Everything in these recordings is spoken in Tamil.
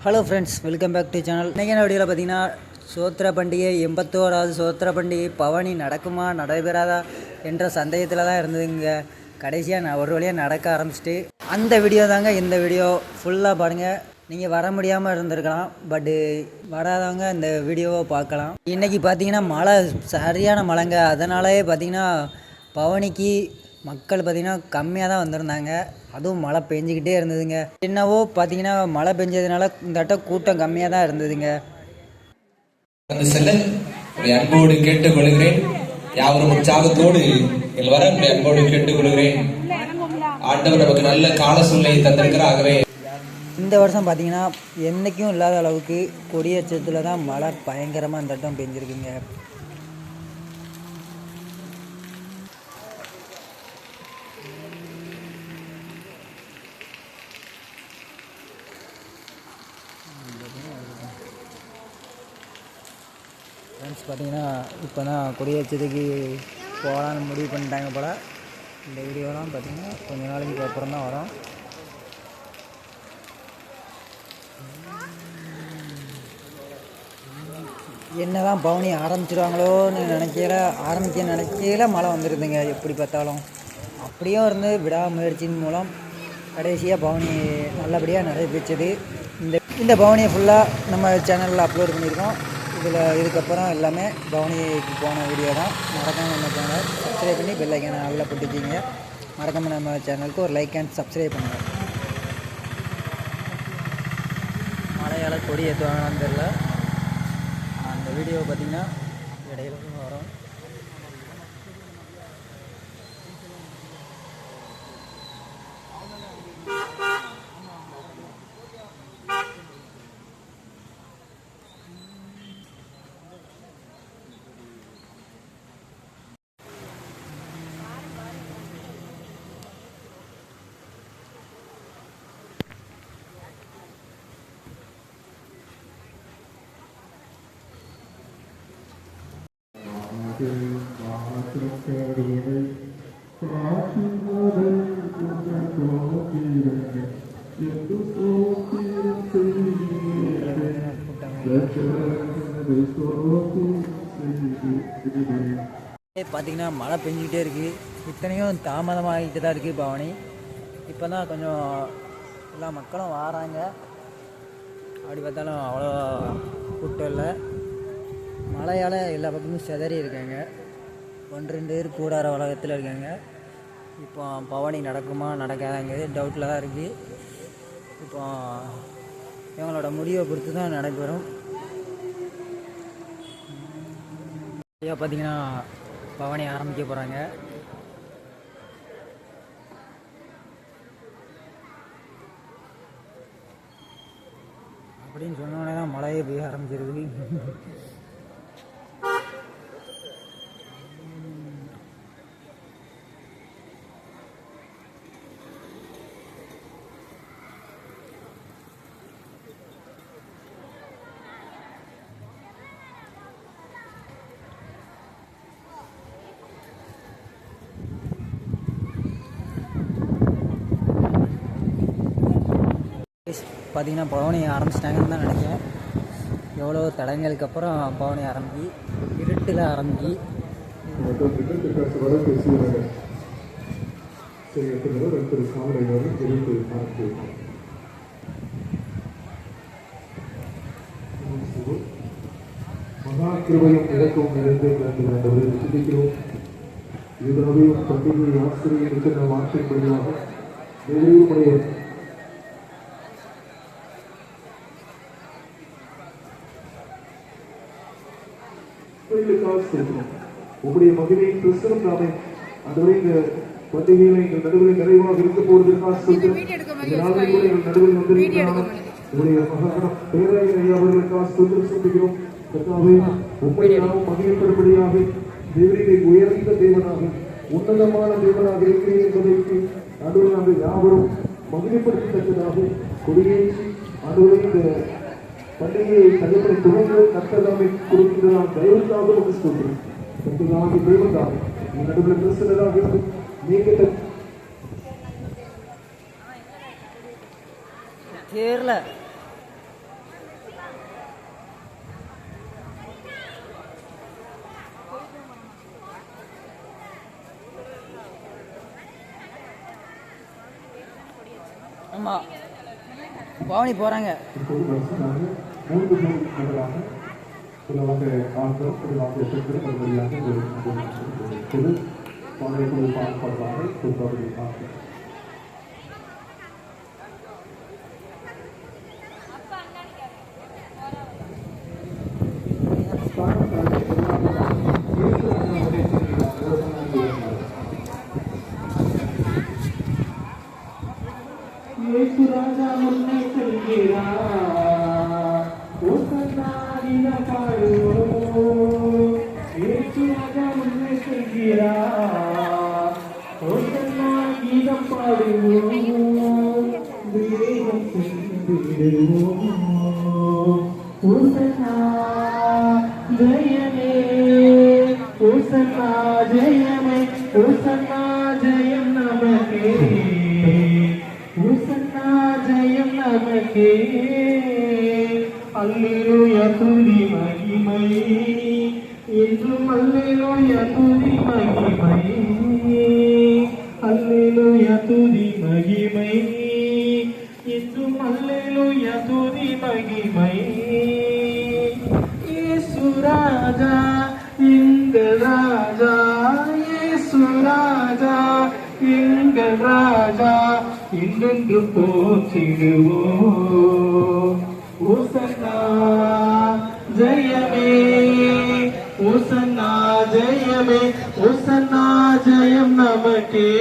Hello friends, welcome back to channel. இன்றைக்கி வீடியோவில் பார்த்தீங்கன்னா சோத்திர பண்டிகை 81வது சோத்திர பண்டிகை பவனி நடக்குமா நடைபெறாதா என்ற சந்தேகத்தில் தான் இருந்ததுங்க. கடைசியாக நான் ஒரு வழியாக நடக்க ஆரம்பிச்சிட்டு அந்த வீடியோ தாங்க இந்த வீடியோ ஃபுல்லாக பாருங்கள். நீங்கள் வர முடியாமல் இருந்திருக்கலாம், பட்டு வராதவங்க இந்த வீடியோவை பார்க்கலாம். இன்றைக்கி பார்த்தீங்கன்னா மழை, சரியான மழைங்க. அதனாலே பார்த்தீங்கன்னா பவனிக்கு மக்கள் பார்த்திங்கன்னா கம்மியாக தான் வந்திருந்தாங்க. அதுவும் மழை பெஞ்சிக்கிட்டே இருந்ததுங்க. என்னவோ பார்த்தீங்கன்னா மழை பெஞ்சதுனால இந்த கூட்டம் கம்மியாக தான் இருந்ததுங்க. அன்போடு கேட்டுக்கொள்கிறேன், யாவரும் உற்சாகத்தோடு வர அன்போடு கேட்டுக்கொள்கிறேன். ஆண்டவர் நமக்கு நல்ல கால சூழ்நிலை தந்திருக்கிறாகவே இந்த வருஷம் பார்த்தீங்கன்னா என்றைக்கும் இல்லாத அளவுக்கு கொடியேற்றத்தில் தான் மழை பயங்கரமாக இந்த வட்டம் பெஞ்சிருக்குங்க. ஃப்ரெண்ட்ஸ் பார்த்தீங்கன்னா இப்போ தான் கொடியேற்றத்துக்கு போகலான்னு முடிவு பண்ணிட்டாங்க போல். இந்த வீடியோலாம் பார்த்திங்கன்னா கொஞ்சம் நாளைக்கு அப்புறம் தான் வரும். என்ன தான் பவனி ஆரம்பிச்சிடுவாங்களோன்னு ஆரம்பிக்க மழை வந்துடுதுங்க. எப்படி பார்த்தாலும் அப்படியும் இருந்து விடாமுயற்சியின் மூலம் கடைசியாக பவனி நல்லபடியாக நடைபெற்றது. இந்த பவனியை ஃபுல்லாக நம்ம சேனலில் அப்லோட் பண்ணியிருக்கோம். இதுக்கப்புறம் எல்லாமே பவனிக்கு போன வீடியோ தான். மறக்காமல் நம்ம சேனலை சப்ஸ்கிரைப் பண்ணி பெல் ஐக்கானை நல்லா போட்டுக்கிங்க. மறக்காமல் நம்ம சேனலுக்கு ஒரு லைக் அண்ட் சப்ஸ்கிரைப் பண்ணுங்கள். மழையால் கொடி ஏற்றுவாங்கன்னு தெரில. அந்த வீடியோ பார்த்திங்கன்னா இடையில வரும். பார்த்தீங்கன்னா மழை பெஞ்சிக்கிட்டே இருக்குது. இத்தனையும் தாமதமாகிட்டு தான் இருக்குது பவனி. இப்போ தான் கொஞ்சம் எல்லா மக்களும் வராங்க. அப்படி பார்த்தாலும் அவ்வளோ கூட்டம் இல்லை. மழையால் எல்லா பக்கமும் சிதறி இருக்காங்க. 1-2 பேர் கூடார உலகத்தில் இருக்காங்க. இப்போ பவனி நடக்குமா நடக்காதங்கிறது டவுட்டில் தான் இருக்குது. இப்போ இவங்களோட முடிவை பொறுத்து தான் நடைபெறும். ஐயா பார்த்திங்கன்னா பவனி ஆரம்பிக்க போகிறாங்க. அப்படின்னு சொன்னோடனே தான் மழையே பெய்ய ஆரம்பிச்சிருக்குது. பார்த்திங்கன்னா பவனி ஆரம்பிச்சிட்டாங்கன்னு தான் நினைக்கிறேன். எவ்வளோ தடங்களுக்கு அப்புறம் பவனி ஆரம்பி இருட்டில் ஆரம்பி மகாக்கிருபையும் இலக்கும் நிறைந்து சிந்திக்கிறோம். இதுதாவையும் பண்டிகை ஆசிரியர் இருக்கிற மாற்றின்படியாக நிறைவுடைய உங்களுடைய மகிமை கிறிஸ்தவம் தாமே அதுவரை இந்த பண்டிகைகளை எங்கள் நடுவில் நிறைவாக இருக்க போவதற்காக எங்கள் நடுவில் வந்திருக்கிறார்கள். உங்களுடைய மகனம் பேராயர் அவர்களுக்காக சொல்லுகிறோம். உங்களை நாம் மகிழ்ப்படும்படியாக தேவனை உயர்ந்த தேவனாக உன்னதமான தேவனாக இருக்கிறேன் என்பதற்கு நடுவில் நாங்கள் யாவரும் மகிழ்ப்படுத்தத்தக்கதாக கொடியேற்றி நடுவில் இந்த பண்டிகையை தகவலை துவங்க கர்த்ததாமை கொடுக்கின்றதால் தயவுக்காக நமக்கு சொல்கிறேன். கர்த்ததாகி தேவதாக நடுவில் கிறிஸ்தவராக இருந்து நீங்கள் கேரள ஆமாம் பவனி போகிறாங்க. இப்போது பரிசுத்தாக 3 கோல் நபராக முதலாக ஆண்கள் முதலாக பெண்கள் மறுபடியாக இப்போது பவனை குழு பாடுபடுவாங்க குறிப்பாக ஆண்கள். ராஜா முன்னை செல்கிறார் ஓசன்னாடின பாடுவோம். ராஜா முன்னை செல்கிறார் ஓசன்னா கீதம் பாடுவோம். வேகம் சென்றிடுவோம். ஓசன்னா ஜெயமே ஓசன்னா ஜெயமே ஓசன்னா ஜெயம் நமக்கே ஓசன்னா ஜெயம் நமக்கே. அல்லேலூயா துதி மகிமை என்றும் அல்லேலூயா துதி மகிமை. அல்லேலூயா துதி மகிமை என்றும் அல்லேலூயா துதி மகிமை. இயேசு ராஜா எங்கள் ராஜா இயேசு ராஜா எங்கள் ராஜா என்றென்று போற்றிடுவோம். ஓசன்னா ஜெயமே ஓசன்னா ஜெயமே ஓசன்னா ஜெயம் நமக்கே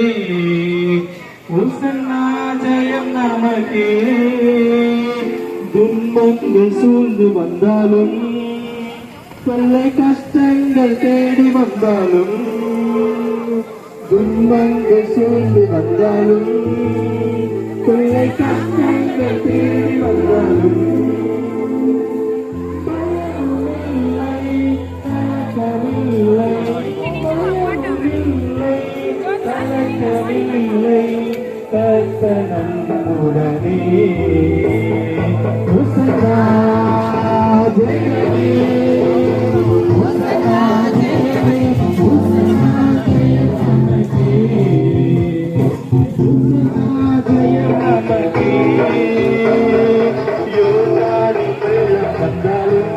ஓசன்னா ஜெயம் நமக்கே. துன்பங்கள் சூழ்ந்து வந்தாலும் தொல்லை கஷ்டங்கள் தேடி வந்தாலும் துன்பங்கள் சூழ்ந்து வந்தாலும் தொல்லை கஷ்டங்கள் தேடி வந்தாலும் கர்த்தனுடனே ஓசன்னா ஜெயமே ஓசன்னா ஜெயமே ஓசன்னா ஜெயம் நமக்கே ஓசன்னா ஜெயம் நமக்கே. யோர்தானின் வெள்ளம் வந்தாலும்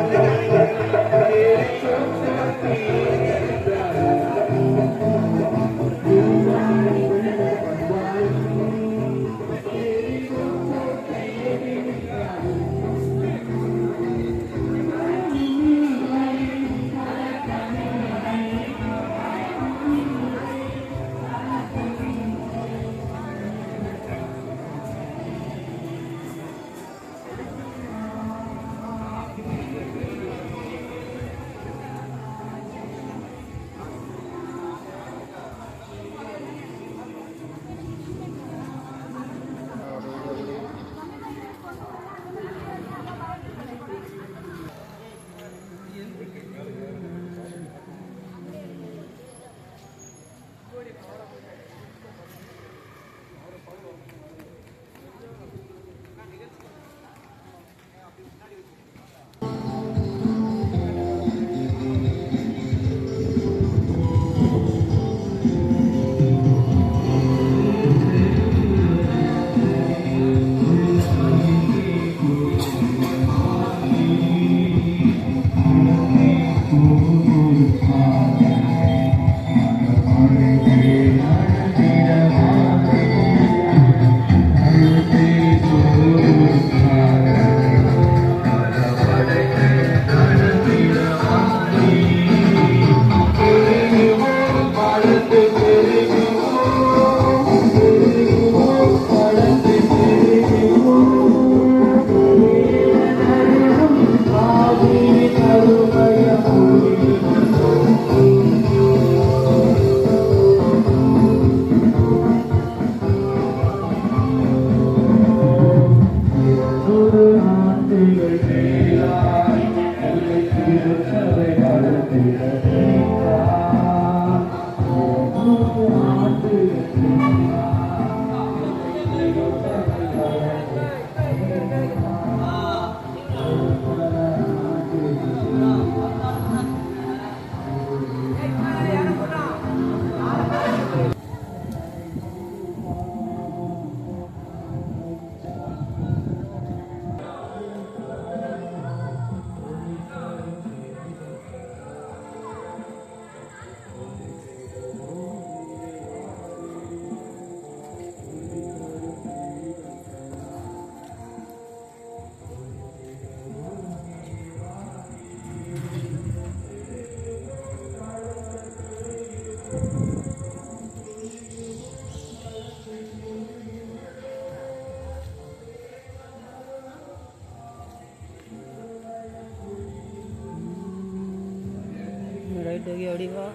ரைட் ஓகே அப்படி வா.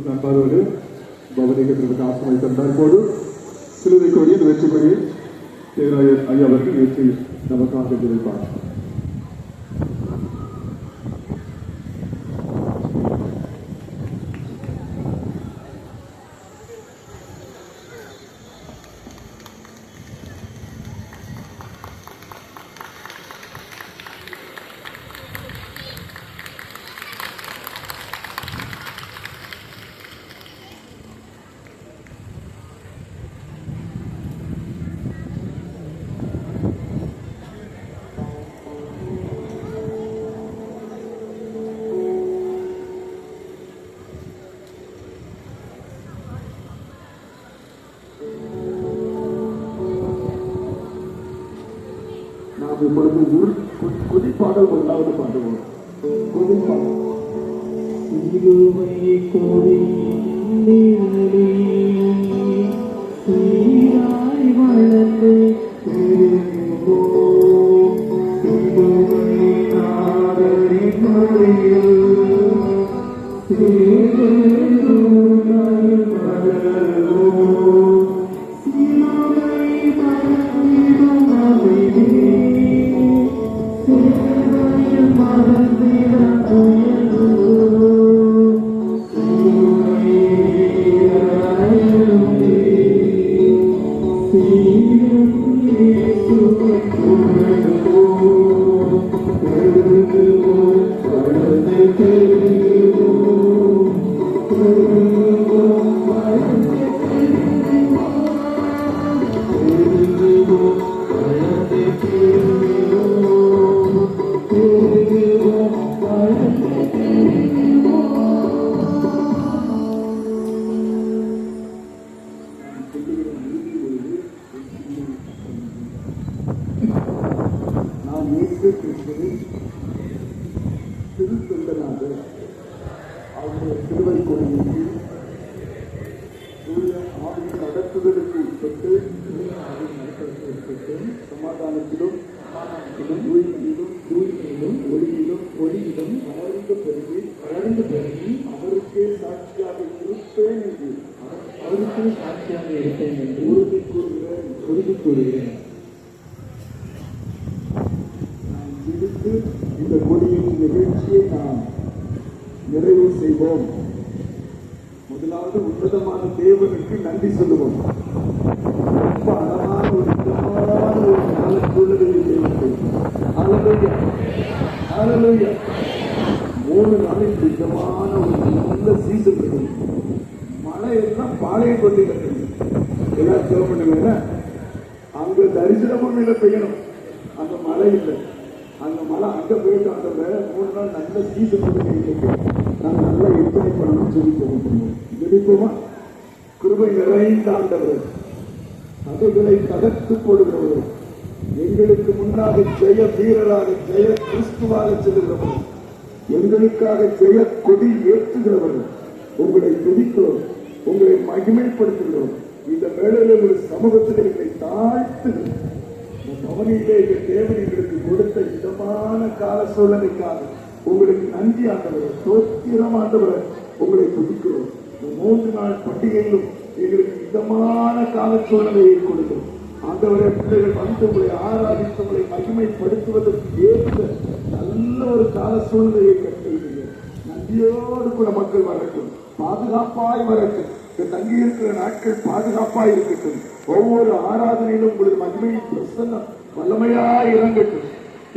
நண்பர்களே பவனிகத்திற்கு ஆசனை தந்தார் போது சிலுவை கொடியில் வெற்றி கொடி தேவராயர் ஐயா அவர்கள் வெற்றி நமக்காக நினைப்பார். நாம் இப்பொழுது குதிப்பாடல் ஒன்றாவது பாடுவோம். குதிப்பாடல் இருவை கொடி நிழலே சீராய் வளர்ந்து பெருகுவோம். சிலுவை நாதரின் மடியில் சேருமாய் வளருவோம். சிலுவை மறந்திடும் அமைதி சேவையில் மறந்திட துயருவோம். சிலுவை அருளே சீரும் இயேசுவை புகழுவோம். பெருகுவோம், வளர்ந்து பெருகுவோம். பெருகுவோம், வளர்ந்து பெருகுவோம். பெருகுவோம், வளர்ந்து பெருகுவோம். பெருகுவோம், வளர்ந்து நாம் இயேசு கிறிஸ்துவின் திருத்தொண்டனாக அவருடைய சிலுவை கொடியிட்டு சூரிய ஆவியின் நடத்துதலுக்கு உட்பட்டு சமாதானத்திலும் தூய்மையிலும் ஒளியிலும் வளர்ந்து பெருகி அவருக்கே சாட்சியாக இருப்பேன் என்று உறுதி கூறுகிறேன். நாம் பிடித்து இந்த கொடியின் நிகழ்ச்சியை நாம் நிறைவு செய்வோம். முதலாவது உன்னதமான தேவனுக்கு நன்றி சொல்லுவோம். ரொம்ப அழகான ஒரு காலச்சூழலில் தேவனுக்கு 3 நாளில் நிஜமான ஒரு நல்ல சீசன் இருக்கு. மழை எல்லாம் பாளையம் கொண்டு எல்லாம் செலவு பண்ணுங்க. அங்க தரிசனமும் இல்லை பெய்யணும், அங்க மழை இல்லை. அந்த மழை அங்க போயிட்டு அந்த 3 நாள் நல்ல சீசன் இருக்கு. நாங்கள் நல்லா எத்தனை பண்ணணும் சொல்லி ஜெபிப்போமா? கிருபை நிறைந்த ஆண்டவர், கதைகளை தகர்த்து போடுகிறவர், எங்களுக்கு முன்னாக ஜெய வீரராக ஜெய கிறிஸ்துவாக செல்கிறவர், எங்களுக்காக ஜெய கொடி ஏற்றுகிறவர், உங்களை துதிக்கிறோம், உங்களை மகிமைப்படுத்துகிறோம். இந்த வேளையில் ஒரு சமூகத்தில் எங்களை தாழ்த்து பவனியிலே எங்கள் தேவன் எங்களுக்கு கொடுத்த இதமான கால சூழலுக்காக உங்களுக்கு நன்றி ஆண்டவர், ஸ்தோத்திரம் ஆண்டவர், உங்களை துதிக்கிறோம். இந்த 3 நாள் பண்டிகையிலும் எங்களுக்கு இதமான கால சூழ்நிலையை கொடுக்கும் ஆண்டவரே. பிள்ளைகள் வந்து உங்களை ஆராதித்து உங்களை மகிமைப்படுத்துவதற்கு ஏற்ற நல்ல ஒரு கால சூழ்நிலையை கட்டிருக்கீங்க. நன்றியோடு கூட மக்கள் வரட்டும், பாதுகாப்பாய் வரட்டும். தங்கி இருக்கிற நாட்கள் பாதுகாப்பாய் இருக்கட்டும். ஒவ்வொரு ஆராதனையிலும் உங்களது மகிமையின் பிரசன்னம் வல்லமையாய் இறங்கட்டும்.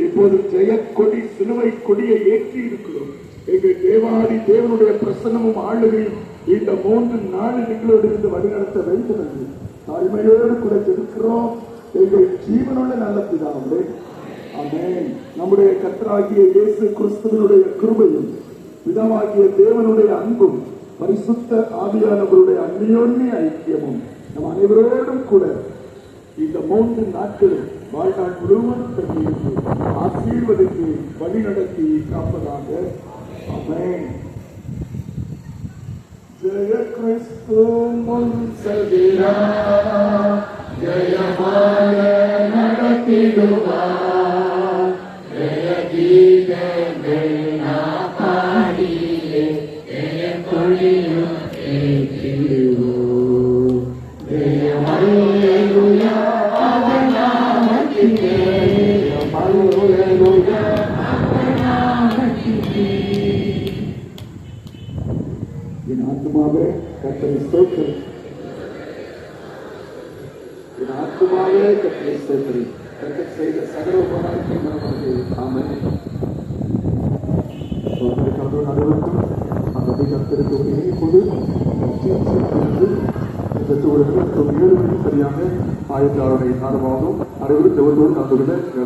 இப்போது ஜெயக்கொடி சிலுவை கொடியை ஏற்றி இருக்கிறோம். எங்கள் தேவாதி தேவனுடைய பிரசன்னமும் ஆளுகையும் இந்த 3 நாளில் எங்களோடு இருந்து வழிநடத்த வேண்டும் என்று தாழ்மையோடு கூட ஜெபிக்கிறோம். எங்கள் ஜீவனுள்ள நல்ல பிதாவே, ஆமென். நம்முடைய கர்த்தராகிய இயேசு கிறிஸ்துவினுடைய கிருபையும் பிதாவாகிய தேவனுடைய அன்பும் பரிசுத்த ஆவியானவருடைய அந்நியோன்ய ஐக்கியமும் நம் அனைவரோடும் கூட இந்த 3 நாட்களும் வாழ்நாள் முழுவதும் தங்கியிருந்து ஆசீர்வதித்து வழிநடத்தி காப்பதாக. ஆமென். ஜெய கிறிஸ்து முன் செல்கிறார், ஜெயமாக நடத்திடுவார். ஜெய கீதங்கள் நாம் பாடியே ஜெய கொடியும் ஏற்றிடுவோம். ஜெயம் அல்லேலூயா அவர் நாமத்திலே, ஜெயம் அல்லேலூயா அவர் நாமத்திலே. என் ஆத்துமாவே கர்த்தரை ஸ்தோத்திரி, என் ஆத்துமாவே கர்த்தரை ஸ்தோத்திரி. கர்த்தர் செய்த சகல உபகாரத்தை மறவாதே. ஆமென். அனைவருக்கும் அந்த கர்த்தருக்கு இப்போது பெற்றோர்களுக்கு 7 மணி சரியாக ஆயத்தாளரை ஆரம்பமாகும். அனைவரும் தேவத்தோடு கலந்து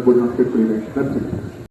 கொள்ள கேட்கிறேன். நன்றி.